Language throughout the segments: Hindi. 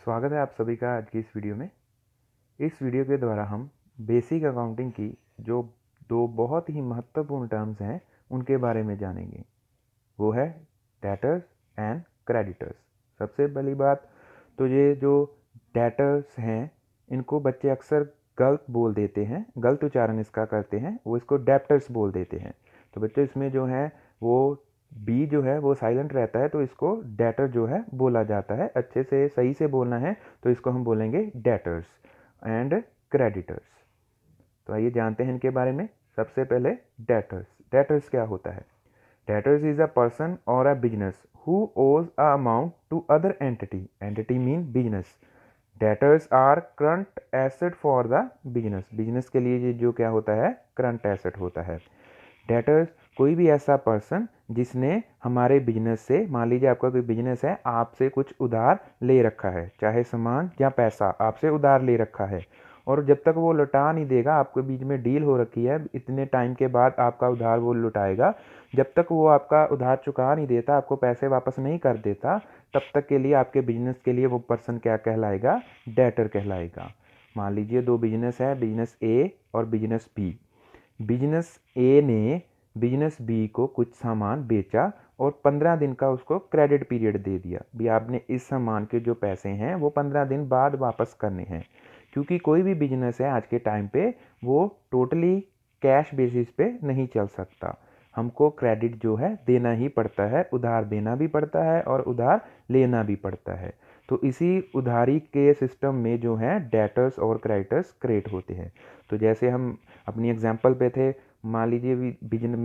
स्वागत है आप सभी का आज की इस वीडियो में। इस वीडियो के द्वारा हम बेसिक अकाउंटिंग की जो दो बहुत ही महत्वपूर्ण टर्म्स हैं उनके बारे में जानेंगे। वो है डेटर्स एंड क्रेडिटर्स। सबसे पहली बात तो ये जो डेटर्स हैं इनको बच्चे अक्सर गलत बोल देते हैं, गलत उच्चारण इसका करते हैं, वो इसको डेप्टर्स बोल देते हैं। तो बच्चों इसमें जो है वो बी जो है वो साइलेंट रहता है, तो इसको डेटर जो है बोला जाता है। अच्छे से सही से बोलना है तो इसको हम बोलेंगे डेटर्स एंड क्रेडिटर्स। तो आइए जानते हैं इनके बारे में। सबसे पहले डेटर्स। डेटर्स क्या होता है? डेटर्स इज अ पर्सन और अ business who owes a amount to other entity. Entity mean business. Debtors are current asset for the business. Business के लिए ये जो क्या होता है, करंट एसेट होता है। डेटर्स कोई भी ऐसा पर्सन जिसने हमारे बिजनेस से, मान लीजिए आपका कोई बिजनेस है, आपसे कुछ उधार ले रखा है, चाहे सामान या पैसा आपसे उधार ले रखा है, और जब तक वो लौटा नहीं देगा, आपके बीच में डील हो रखी है, इतने टाइम के बाद आपका उधार वो लौटाएगा, जब तक वो आपका उधार चुका नहीं देता, आपको पैसे वापस नहीं कर देता, तब तक के लिए आपके बिजनेस के लिए वो पर्सन क्या कहलाएगा? डेटर कहलाएगा। मान लीजिए दो बिजनेस है, बिजनेस ए और बिजनेस बी। बिजनेस ए ने बिजनेस बी को कुछ सामान बेचा और 15 दिन का उसको क्रेडिट पीरियड दे दिया। भी आपने इस सामान के जो पैसे हैं वो 15 दिन बाद वापस करने हैं, क्योंकि कोई भी बिजनेस है आज के टाइम पे वो टोटली कैश बेसिस पे नहीं चल सकता। हमको क्रेडिट जो है देना ही पड़ता है, उधार देना भी पड़ता है और उधार लेना भी पड़ता है। तो इसी उधारी के सिस्टम में जो है डेटर्स और क्रेडिटर्स क्रिएट होते हैं। तो जैसे हम अपनी एग्जांपल पे थे, मान लीजिए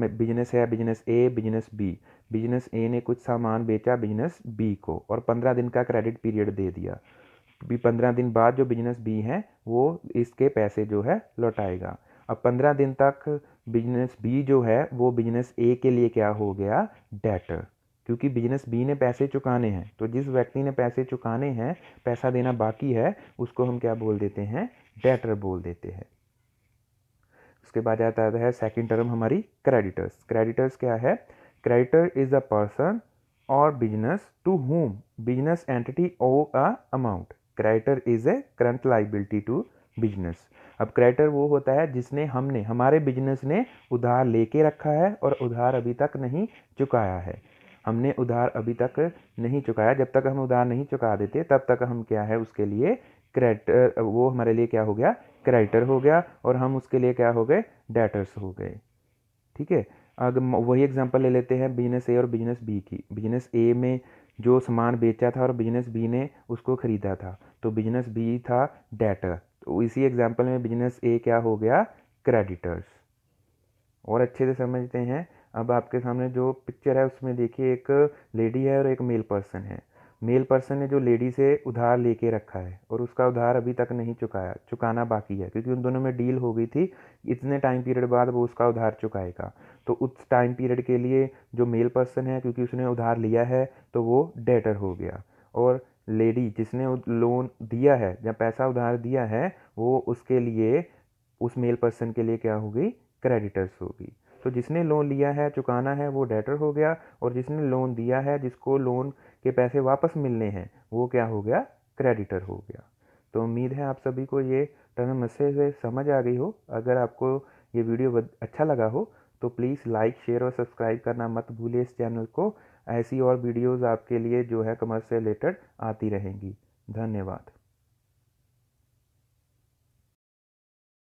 बिजनेस है, बिजनेस ए, बिजनेस बी। बिजनेस ए ने कुछ सामान बेचा बिजनेस बी को और 15 दिन का क्रेडिट पीरियड दे दिया। भी 15 दिन बाद जो बिजनेस बी है वो इसके पैसे जो है लौटाएगा। अब 15 दिन तक बिजनेस बी जो है वो बिजनेस ए के लिए क्या हो गया? डेटर। क्योंकि बिजनेस बी ने पैसे चुकाने हैं, तो जिस व्यक्ति ने पैसे चुकाने हैं, पैसा देना बाकी है, उसको हम क्या बोल देते हैं? डेटर बोल देते हैं। उसके बाद आता है सेकंड टर्म हमारी क्रेडिटर्स। क्रेडिटर्स क्या है? क्रेडिटर इज अ पर्सन और business to whom business entity owe a amount. Creditor is a current liability to business. अब क्रेडिटर वो होता है जिसने हमारे बिजनेस ने उधार लेके रखा है और उधार अभी तक नहीं चुकाया है। हमने उधार अभी तक नहीं चुकाया, जब तक हम उधार नहीं चुका देते तब तक हम क्या है उसके लिए क्रेडिटर, वो हमारे लिए क्या हो गया? क्रेडिटर हो गया, और हम उसके लिए क्या हो गए? डेटर्स हो गए। ठीक है। अगर वही एग्जांपल ले लेते हैं बिजनेस ए और बिजनेस बी की। बिजनेस ए में जो सामान बेचा था और बिजनेस बी ने उसको खरीदा था, तो बिजनेस बी था डेटर। तो इसी एग्जांपल में बिजनेस ए क्या हो गया? क्रेडिटर्स। और अच्छे से समझते हैं। अब आपके सामने जो पिक्चर है उसमें देखिए, एक लेडी है और एक मेल पर्सन है। मेल पर्सन ने जो लेडी से उधार लेके रखा है और उसका उधार अभी तक नहीं चुकाना बाकी है, क्योंकि उन दोनों में डील हो गई थी इतने टाइम पीरियड बाद वो उसका उधार चुकाएगा। तो उस टाइम पीरियड के लिए जो मेल पर्सन है, क्योंकि उसने उधार लिया है, तो वो डेटर हो गया। और लेडी जिसने लोन दिया है या पैसा उधार दिया है, वो उसके लिए, उस मेल पर्सन के लिए क्या हो गई? क्रेडिटर्स होगी। तो जिसने लोन लिया है, चुकाना है, वो डेटर हो गया, और जिसने लोन दिया है, जिसको लोन के पैसे वापस मिलने हैं, वो क्या हो गया? क्रेडिटर हो गया। तो उम्मीद है आप सभी को ये टर्म अच्छे से समझ आ गई हो। अगर आपको ये वीडियो अच्छा लगा हो तो प्लीज़ लाइक, शेयर और सब्सक्राइब करना मत भूलिए इस चैनल को। ऐसी और वीडियोज़ आपके लिए जो है कॉमर्स से रिलेटेड आती रहेंगी। धन्यवाद।